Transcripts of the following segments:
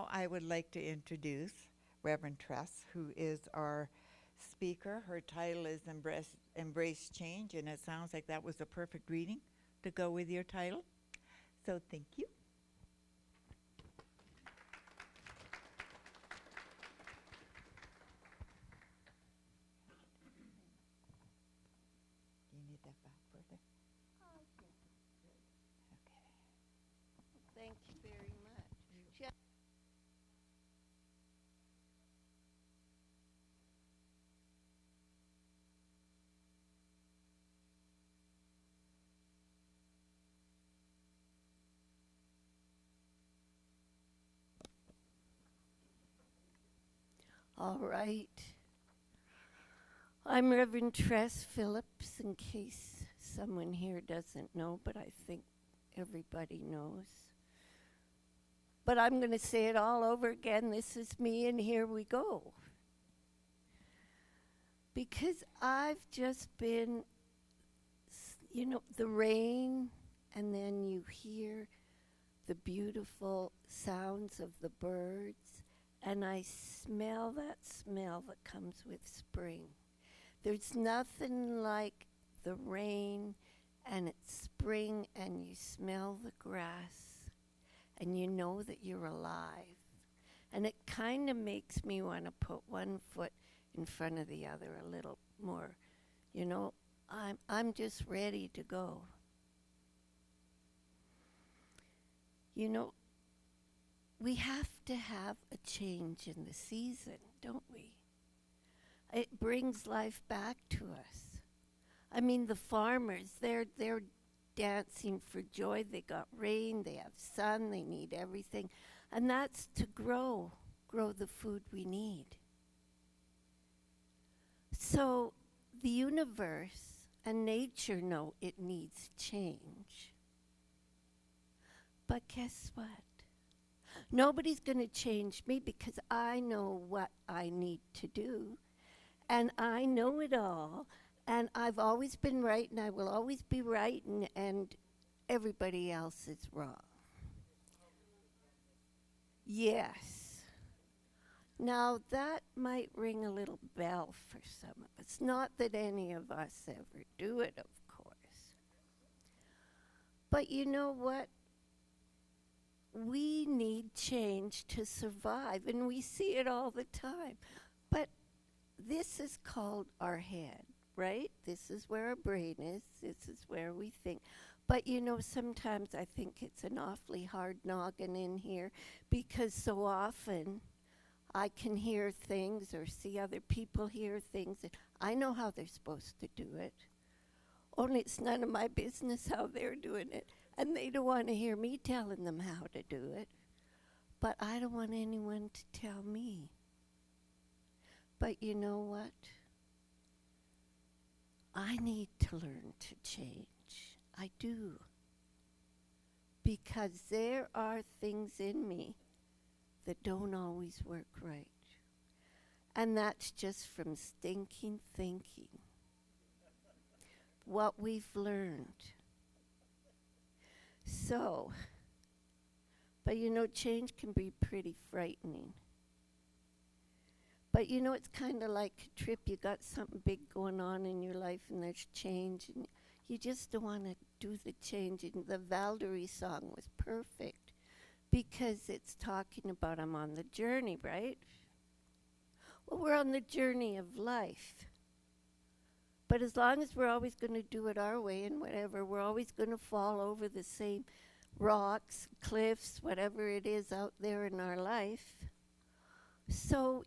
now I would like to introduce Reverend Tress, who is our speaker. Her title is Embrace Change, and it sounds like that was a perfect reading to go with your title. So thank you. Do you need that back further? Okay. Thank you very much. All right. I'm Reverend Tress Phillips, in case someone here doesn't know, but I think everybody knows. But I'm going to say it all over again. This is me, and here we go. Because I've just been, the rain, and then you hear the beautiful sounds of the birds, and I smell that smell that comes with spring. There's nothing like the rain, and it's spring, and you smell the grass, and you know that you're alive. And it kind of makes me want to put one foot in front of the other a little more. I'm just ready to go. We have to have a change in the season, don't we? It brings life back to us. I mean, the farmers, they're dancing for joy. They got rain, they have sun, they need everything. And that's to grow the food we need. So the universe and nature know it needs change. But guess what? Nobody's going to change me because I know what I need to do. And I know it all. And I've always been right, and I will always be right, and everybody else is wrong. Yes. Now, that might ring a little bell for some of us. Not that any of us ever do it, of course. But you know what? We need change to survive, and we see it all the time. But this is called our head, right? This is where our brain is. This is where we think. But sometimes I think it's an awfully hard noggin in here, because so often I can hear things or see other people hear things, and I know how they're supposed to do it. Only it's none of my business how they're doing it. And they don't want to hear me telling them how to do it. But I don't want anyone to tell me. But you know what? I need to learn to change. I do. Because there are things in me that don't always work right. And that's just from stinking thinking. What we've learned. So, but change can be pretty frightening. But it's kind of like a trip. You got something big going on in your life, and there's change, and you just don't want to do the change. And the Valderie song was perfect because it's talking about I'm on the journey, right? Well, we're on the journey of life. But as long as we're always going to do it our way and whatever, we're always going to fall over the same rocks, cliffs, whatever it is out there in our life. So,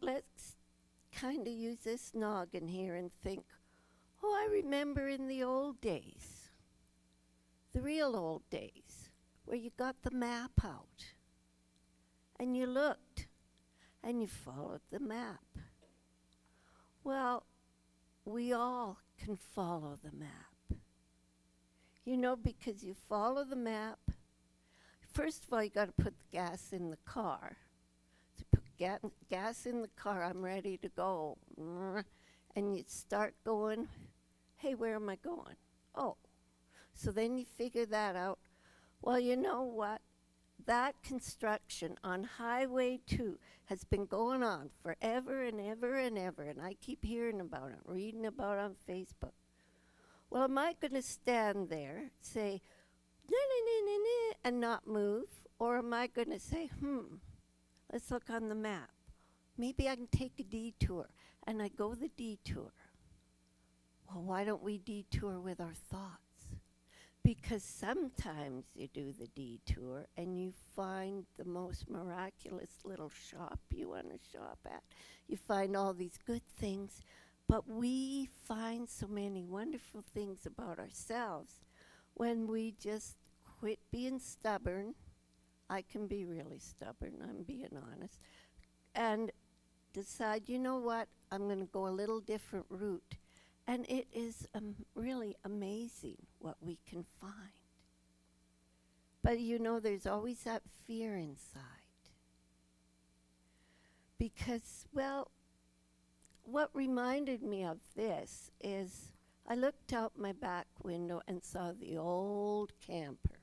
let's kind of use this noggin here and think, oh, I remember in the old days, the real old days, where you got the map out and you looked and you followed the map. Well, we all can follow the map. Because you follow the map. First of all, you got to put the gas in the car. So put gas in the car, I'm ready to go. And you start going, hey, where am I going? Oh. So then you figure that out. Well, you know what? that construction on Highway 2 has been going on forever and ever and ever, and I keep hearing about it, reading about it on Facebook. Well, am I going to stand there, say, nah, nah, nah, nah, nah, and not move? Or am I going to say, let's look on the map. Maybe I can take a detour. And I go the detour. Well, why don't we detour with our thoughts? Because sometimes you do the detour and you find the most miraculous little shop you want to shop at. You find all these good things, but we find so many wonderful things about ourselves when we just quit being stubborn. I can be really stubborn, I'm being honest, and decide, you know what, I'm going to go a little different route. And it is really amazing what we can find. But you know, there's always that fear inside. Because, well, what reminded me of this is I looked out my back window and saw the old camper.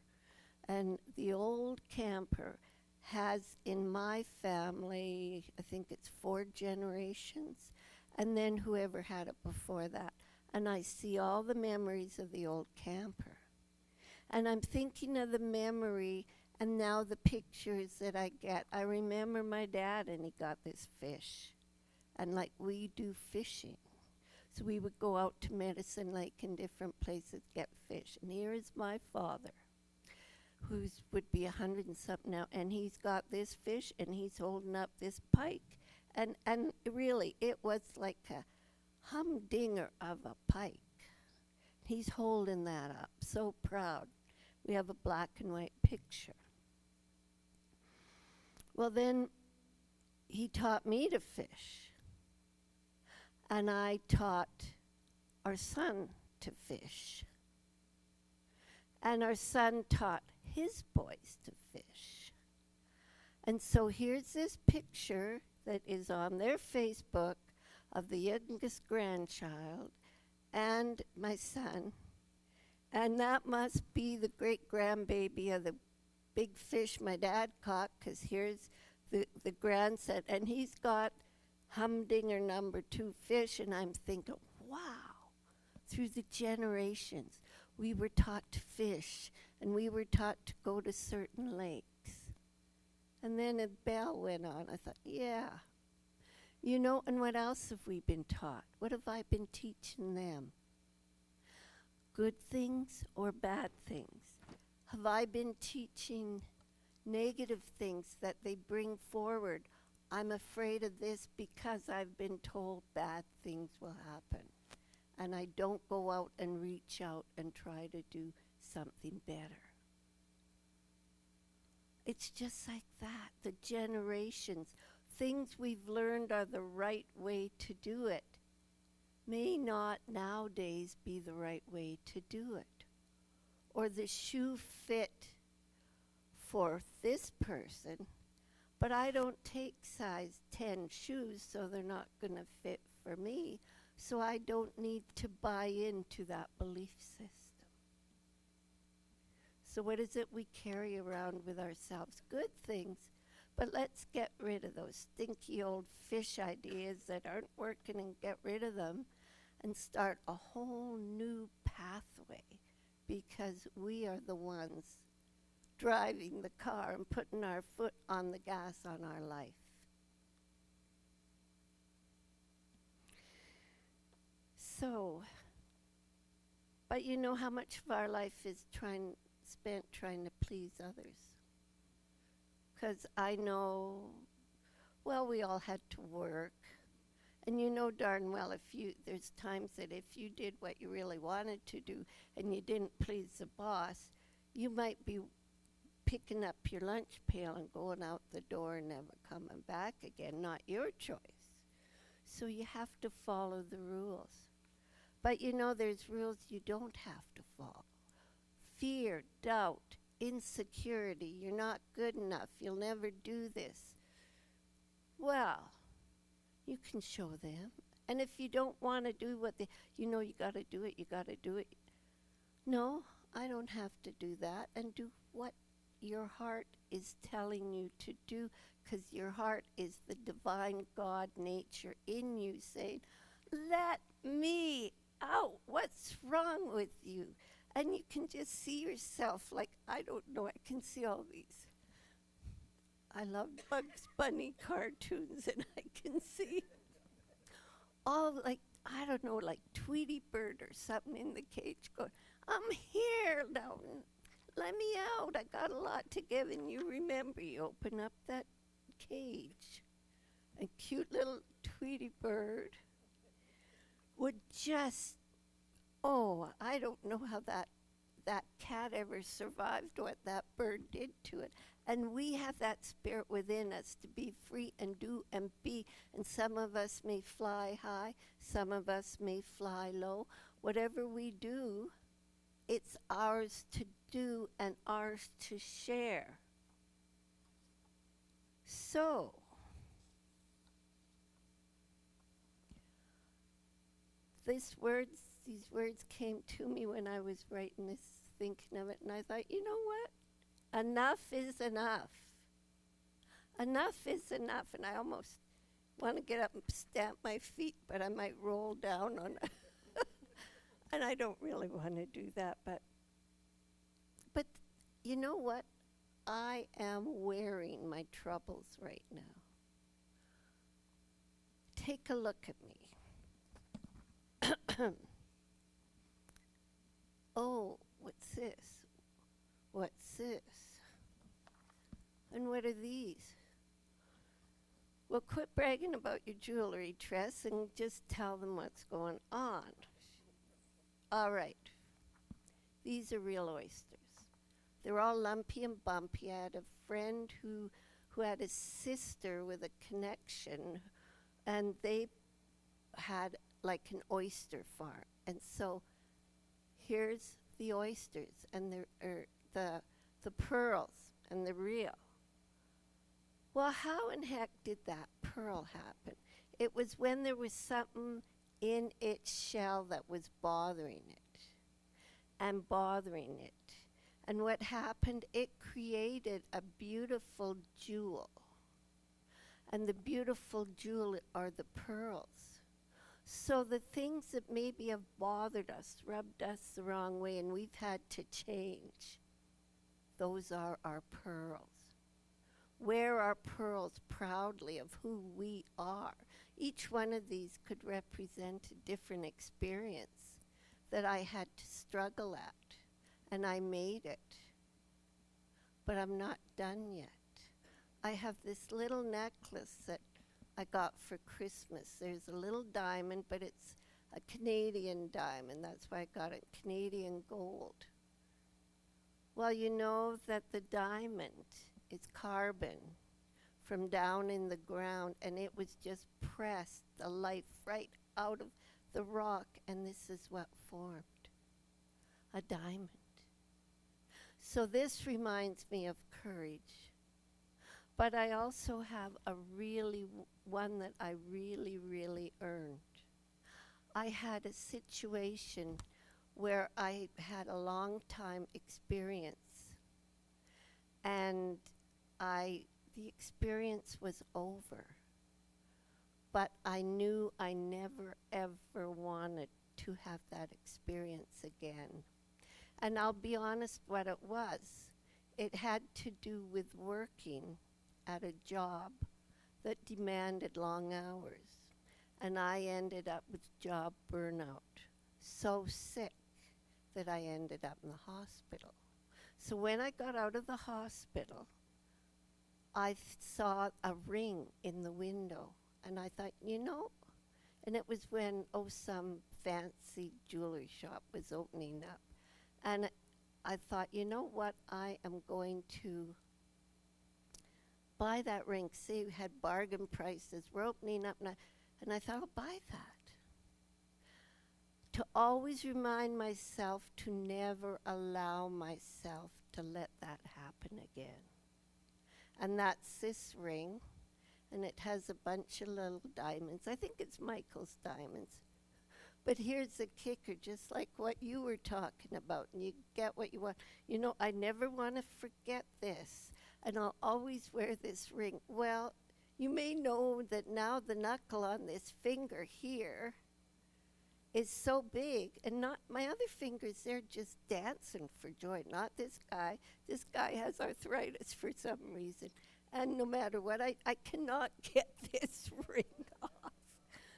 And the old camper has, in my family, I think it's 4 generations, and then whoever had it before that. And I see all the memories of the old camper. And I'm thinking of the memory and now the pictures that I get. I remember my dad, and he got this fish. And like we do fishing. So we would go out to Medicine Lake and different places get fish. And here is my father, who would be 100 and something now, and he's got this fish, and he's holding up this pike. And really, it was like a humdinger of a pike. He's holding that up, so proud. We have a black and white picture. Well, then he taught me to fish. And I taught our son to fish. And our son taught his boys to fish. And so here's this picture that is on their Facebook of the youngest grandchild and my son. And that must be the great-grandbaby of the big fish my dad caught, because here's the grandson. And he's got humdinger number 2 fish, and I'm thinking, wow, through the generations, we were taught to fish, and we were taught to go to certain lakes. And then a bell went on. I thought, yeah. You know, and what else have we been taught? What have I been teaching them? Good things or bad things? Have I been teaching negative things that they bring forward? I'm afraid of this because I've been told bad things will happen. And I don't go out and reach out and try to do something better. It's just like that, the generations. Things we've learned are the right way to do it may not nowadays be the right way to do it. Or the shoe fit for this person, but I don't take size 10 shoes, so they're not going to fit for me, so I don't need to buy into that belief system. So what is it we carry around with ourselves? Good things, but let's get rid of those stinky old fish ideas that aren't working and get rid of them and start a whole new pathway, because we are the ones driving the car and putting our foot on the gas on our life. So, but you know how much of our life is spent trying to please others? Because I know, well, we all had to work. And you know darn well there's times that if you did what you really wanted to do and you didn't please the boss, you might be picking up your lunch pail and going out the door and never coming back again. Not your choice. So you have to follow the rules. But you know, there's rules you don't have to follow. Fear, doubt, insecurity, you're not good enough, you'll never do this. Well, you can show them. And if you don't want to do what you got to do it, you got to do it. No, I don't have to do that, and do what your heart is telling you to do, because your heart is the divine God nature in you saying, let me out. What's wrong with you? And you can just see yourself like, I don't know, I can see all these. I love Bugs Bunny cartoons, and I can see all like, I don't know, like Tweety Bird or something in the cage going, I'm here now. Let me out. I got a lot to give. And you remember, you open up that cage. A cute little Tweety Bird would just, oh, I don't know how that cat ever survived what that bird did to it. And we have that spirit within us to be free and do and be. And some of us may fly high, some of us may fly low. Whatever we do, it's ours to do and ours to share. So, these words came to me when I was writing this, thinking of it, and I thought, you know what? Enough is enough. Enough is enough, and I almost want to get up and stamp my feet, but I might roll down on it. And I don't really want to do that, but you know what? I am wearing my troubles right now. Take a look at me. Oh, what's this? What's this? And what are these? Well, quit bragging about your jewelry, Tress, and just tell them what's going on. All right. These are real oysters. They're all lumpy and bumpy. I had a friend who had a sister with a connection, and they had like an oyster farm. And so here's the oysters, and the pearls, and the real. Well, how in heck did that pearl happen? It was when there was something in its shell that was bothering it, and bothering it. And what happened, it created a beautiful jewel. And the beautiful jewel are the pearls. So the things that maybe have bothered us, rubbed us the wrong way, and we've had to change, those are our pearls. Wear our pearls proudly of who we are. Each one of these could represent a different experience that I had to struggle at. And I made it. But I'm not done yet. I have this little necklace that I got for Christmas. There's a little diamond, but it's a Canadian diamond. That's why I got it Canadian gold. Well, you know that the diamond is carbon from down in the ground, and it was just pressed the life right out of the rock, and this is what formed a diamond. So this reminds me of courage. But I also have a one that I really, really earned. I had a situation where I had a long time experience, and the experience was over. But I knew I never ever wanted to have that experience again. And I'll be honest what it was. It had to do with working at a job that demanded long hours. And I ended up with job burnout. So sick that I ended up in the hospital. So when I got out of the hospital, I saw a ring in the window. And I thought, you know, and it was when, some fancy jewelry shop was opening up. And I thought, you know what, I am going to buy that ring. See, we had bargain prices. We're opening up now. And I thought, I'll buy that. To always remind myself to never allow myself to let that happen again. And that's this ring. And it has a bunch of little diamonds. I think it's Michael's diamonds. But here's the kicker, just like what you were talking about, and you get what you want. You know, I never want to forget this. and I'll always wear this ring. Well, you may know that now the knuckle on this finger here is so big, and not my other fingers, they're just dancing for joy. Not this guy. This guy has arthritis for some reason. And no matter what, I cannot get this ring off.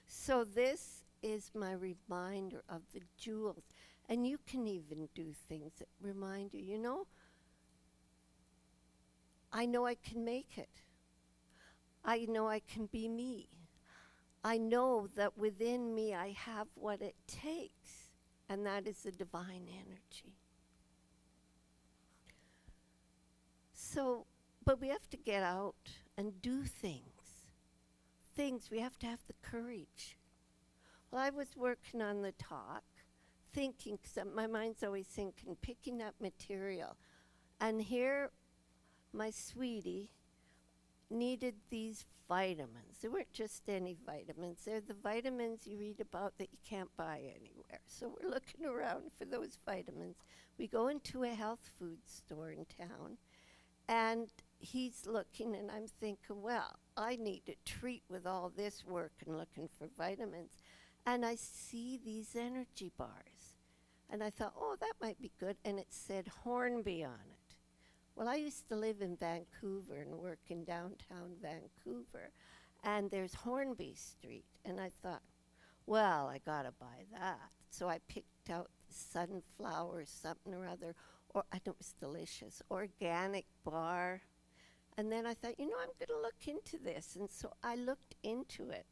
So this is my reminder of the jewels. And you can even do things that remind you, I know I can make it. I know I can be me. I know that within me I have what it takes, and that is the divine energy. So, but we have to get out and do things. We have to have the courage. Well, I was working on the talk, thinking, because my mind's always thinking, picking up material. And here, my sweetie needed these vitamins. They weren't just any vitamins. They're the vitamins you read about that you can't buy anywhere. So we're looking around for those vitamins. We go into a health food store in town, and he's looking, and I'm thinking, well, I need a treat with all this work and looking for vitamins. And I see these energy bars. And I thought, oh, that might be good. And it said Hornby on it. Well, I used to live in Vancouver and work in downtown Vancouver, and there's Hornby Street, and I thought, well, I gotta buy that. So I picked out the sunflower something or other, or I know it was delicious, organic bar, and then I thought, I'm gonna look into this, and so I looked into it,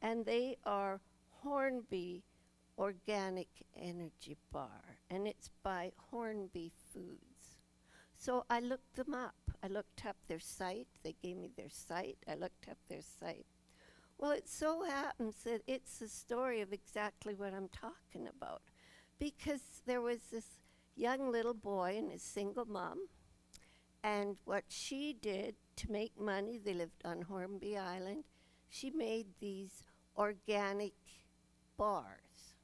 and they are Hornby Organic Energy Bar, and it's by Hornby Foods. So I looked them up. I looked up their site. They gave me their site. I looked up their site. Well, it so happens that it's the story of exactly what I'm talking about. Because there was this young little boy and his single mom. And what she did to make money, they lived on Hornby Island, she made these organic bars.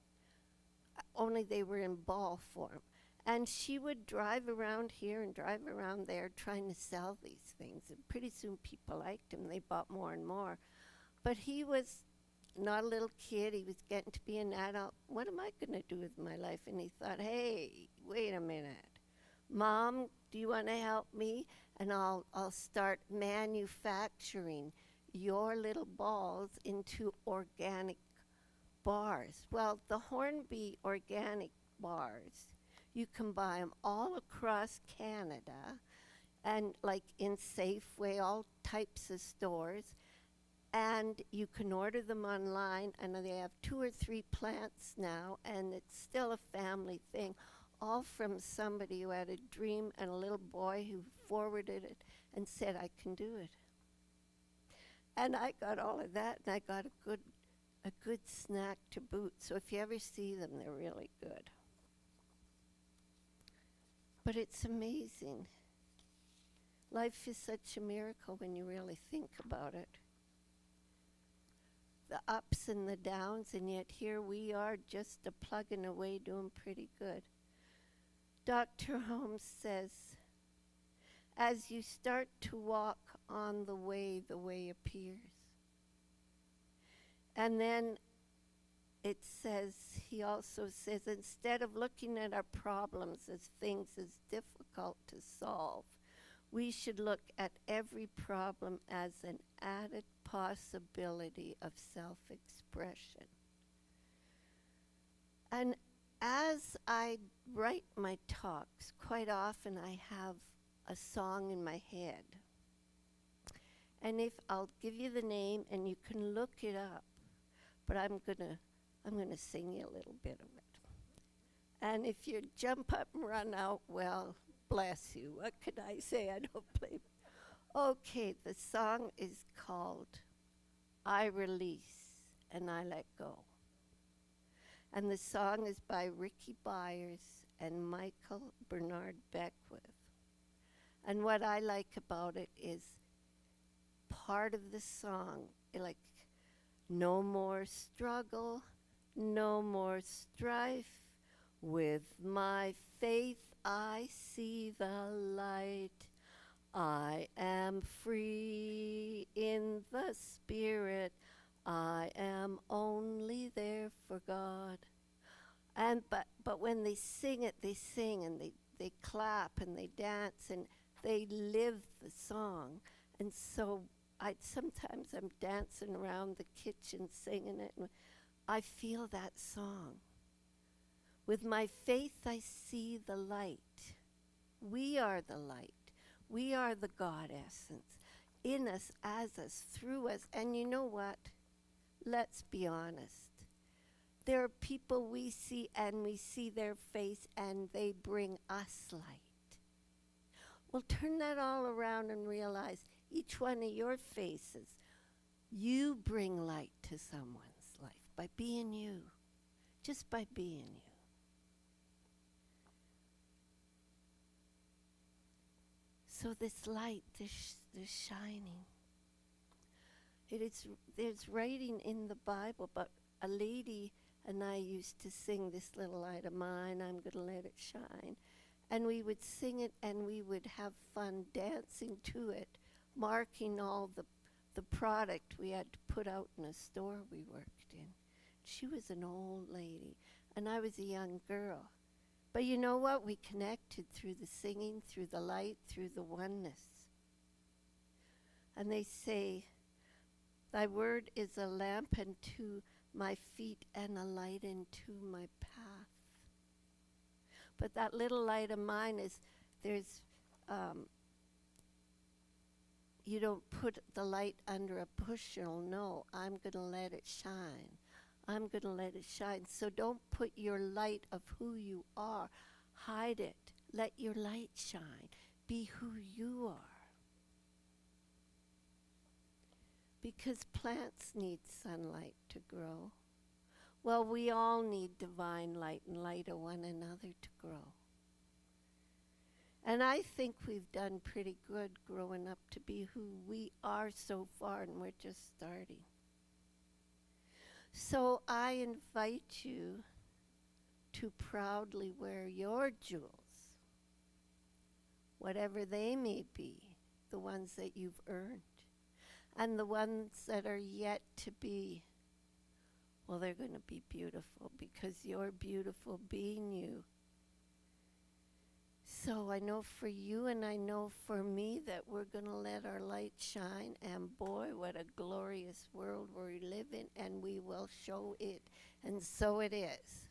Only they were in ball form. And she would drive around here and drive around there trying to sell these things. And pretty soon people liked him. They bought more and more. But he was not a little kid. He was getting to be an adult. What am I going to do with my life? And he thought, hey, wait a minute. Mom, do you want to help me? And I'll start manufacturing your little balls into organic bars. Well, the Hornby organic bars, you can buy them all across Canada, and like in Safeway, all types of stores. And you can order them online, and they have 2 or 3 plants now, and it's still a family thing, all from somebody who had a dream and a little boy who forwarded it and said, I can do it. And I got all of that, and I got a good snack to boot. So if you ever see them, they're really good. But it's amazing. Life is such a miracle when you really think about it. The ups and the downs, and yet here we are just plugging away doing pretty good. Dr. Holmes says, as you start to walk on the way appears. And then he also says, instead of looking at our problems as things as difficult to solve, we should look at every problem as an added possibility of self-expression. And as I write my talks, quite often I have a song in my head. And I'll give you the name and you can look it up, but I'm gonna sing you a little bit of it. And if you jump up and run out, well, bless you. What could I say? I don't play. Okay, the song is called I Release and I Let Go. And the song is by Ricky Byers and Michael Bernard Beckwith. And what I like about it is part of the song, like, no more struggle, no more strife. With my faith I see the light. I am free in the spirit. I am only there for God. And but when they sing it, they sing and they clap and they dance and they live the song. And so sometimes I'm dancing around the kitchen singing it, and I feel that song. With my faith I see the light. We are the light. We are the God essence in us, as us, through us. And you know what? Let's be honest. There are people we see and we see their face and they bring us light. Well, turn that all around and realize each one of your faces, you bring light to someone's life by being you, just by being you. So this light, this shining, there's writing in the Bible, but a lady and I used to sing this little light of mine, I'm going to let it shine. And we would sing it and we would have fun dancing to it, marking all the product we had to put out in a store we worked in. She was an old lady and I was a young girl. But you know what? We connected through the singing, through the light, through the oneness. And they say, thy word is a lamp unto my feet and a light into my path. But that little light of mine is, you don't put the light under a bushel. No, I'm going to let it shine. I'm going to let it shine. So don't put your light of who you are. Hide it. Let your light shine. Be who you are. Because plants need sunlight to grow. Well, we all need divine light and light of one another to grow. And I think we've done pretty good growing up to be who we are so far, and we're just starting. So I invite you to proudly wear your jewels, whatever they may be, the ones that you've earned, and the ones that are yet to be. Well, they're going to be beautiful because you're beautiful being you. So I know for you and I know for me that we're going to let our light shine. And boy, what a glorious world we live in, and we will show it. And so it is.